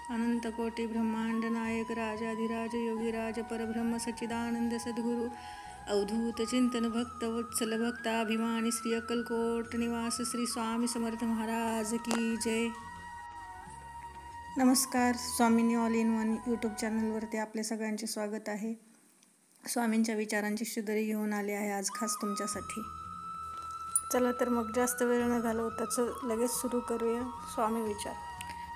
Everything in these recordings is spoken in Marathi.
अनंत कोटी ब्रह्मांड नायक राजाधिराज योगीराज परब्रह्म सच्चिदानंद सद्गुरु अवधूत चिंतन भक्त वत्सल भक्ताभिमानी श्री अक्कलकोट निवास श्री स्वामी समर्थ महाराज की जय. नमस्कार. स्वामींनी ऑल इन वन यूट्यूब चॅनलवरती आपले सगळ्यांचे स्वागत आहे. स्वामींच्या विचारांची शिदोरी घेऊन आले आहे आज खास तुमच्यासाठी. चला तर मग जास्त वेळ न घालवताच लगेच सुरू करूया स्वामी विचार.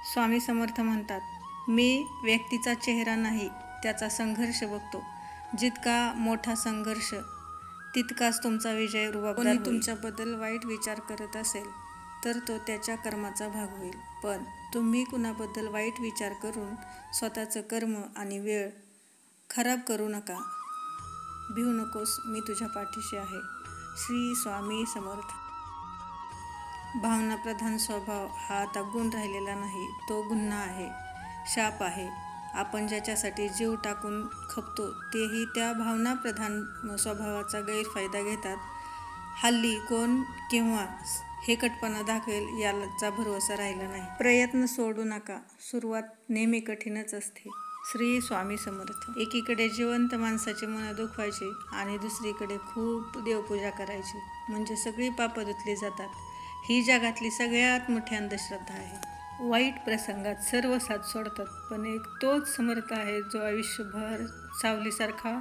स्वामी समर्थ म्हणतात, मी व्यक्तीचा चेहरा नाही त्याचा संघर्ष बघतो. जितका मोठा संघर्ष तितकाच तुमचा विजय रुबाबदार होईल. कोणी तुमच्याबद्दल वाईट विचार करत असेल तर तो त्याच्या कर्माचा भाग होईल. पण तुम्ही कुणाबद्दल वाईट विचार करून स्वतःचं कर्म आणि वेळ खराब करू नका. भिवू नकोस, मी तुझ्या पाठीशी आहे. श्री स्वामी समर्थ. भावनाप्रधान स्वभाव हा आता गुण राहिलेला नाही, तो गुन्हा आहे, शाप आहे. आपण ज्याच्यासाठी जीव टाकून खपतो तेही त्या भावनाप्रधान स्वभावाचा गैरफायदा घेतात. हल्ली कोण केव्हा हेकटपणा दाखवेल याचा भरोसा राहिला नाही. प्रयत्न सोडू नका, सुरुवात नेहमी कठीणच असते. श्री स्वामी समर्थ. एकीकडे जिवंत माणसाची मनं दुखवायची आणि दुसरीकडे खूप देवपूजा करायची म्हणजे सगळी पापं धुतली जातात. ही जगातली सगळ्यात मोठी अंधश्रद्धा आहे. वाईट प्रसंगात सर्व साथ सोडतात, पण एक तोच समर्थ आहे जो आयुष्यभर सावलीसारखा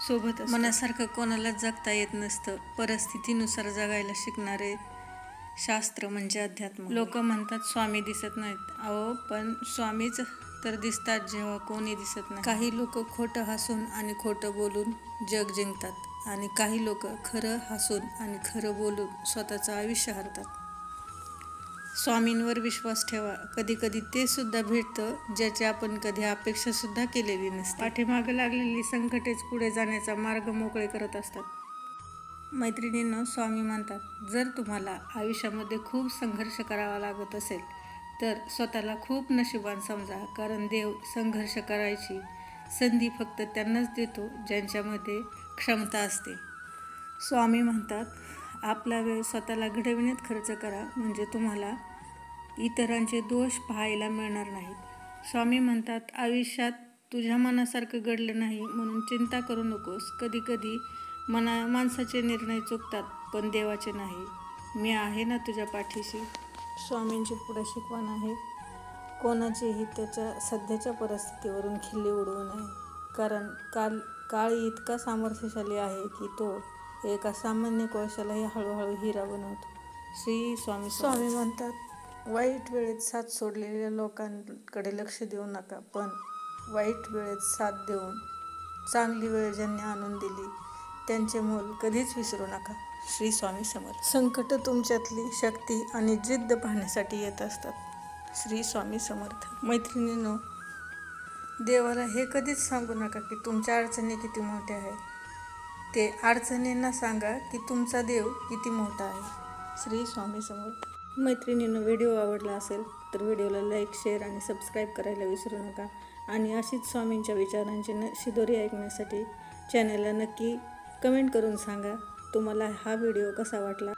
सोबत असतो. मनासारखं कोणालाच जगता येत नसतं. परिस्थितीनुसार जगायला शिकणारे शास्त्र म्हणजे अध्यात्म. लोक म्हणतात स्वामी दिसत नाहीत. अहो, पण स्वामीच तर दिसतात जेव्हा कोणी दिसत नाही. काही लोक खोटं हसून आणि खोटं बोलून जग जिंकतात आणि काही लोक खरं हसून आणि खरं बोलून स्वतःचं आयुष्य हरतात. स्वामींवर विश्वास ठेवा. कधी कधी ते सुद्धा भेटतं ज्याची आपण कधी अपेक्षा सुद्धा केलेली नसते. पाठीमागं लागलेली संकटेच पुढे जाण्याचा मार्ग मोकळे करत असतात. मैत्रिणींनो, स्वामी म्हणतात, जर तुम्हाला आयुष्यामध्ये खूप संघर्ष करावा लागत असेल तर स्वतःला खूप नशिबान समजा. कारण देव संघर्ष करायची संधी फक्त त्यांनाच देतो ज्यांच्यामध्ये क्षमता असते. स्वामी म्हणतात, आपला वेळ स्वतःला घडविण्यात खर्च करा म्हणजे तुम्हाला इतरांचे दोष पाहायला मिळणार नाहीत. स्वामी म्हणतात, आयुष्यात तुझ्या मनासारखं घडलं नाही म्हणून चिंता करू नकोस. कधी कधी माणसाचे निर्णय चुकतात पण देवाचे नाही. मी आहे ना तुझ्या पाठीशी. स्वामींची पुढे शिकवण आहे, कोणाचीही त्याच्या सध्याच्या परिस्थितीवरून खिल्ली उडवू नये. कारण काळ इतका सामर्थ्यशाली आहे की तो एका सामान्य कोळशालाही हळूहळू हिरा बनवतो. श्री स्वामी. स्वामी म्हणतात, वाईट वेळेत साथ सोडलेल्या लोकांकडे लक्ष देऊ नका, पण वाईट वेळेत साथ देऊन चांगली वेळ ज्यांनी आणून दिली त्यांचे मोल कधीच विसरू नका. श्री स्वामी समर्थ. संकट तुमच्यातली शक्ती आणि जिद्द पाहण्यासाठी येत असतात. श्री स्वामी समर्थ. मैत्रिणींनो, देवाला हे कधीच सांगू नका की तुमच्या अडचणी किती मोठ्या आहेत. ते अडचणींना सांगा की तुमचा देव किती मोठा आहे. श्री स्वामी समर्थ. मैत्रिणींनो, व्हिडिओ आवडला असेल तर व्हिडिओला लाईक, शेअर आणि सबस्क्राईब करायला विसरू नका. आणि अशीच स्वामींच्या विचारांची शिदोरी ऐकण्यासाठी चॅनलला नक्की कमेंट करून सांगा तुम्हाला हा व्हिडिओ कसा वाटला.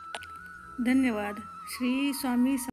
धन्यवाद. श्री स्वामी.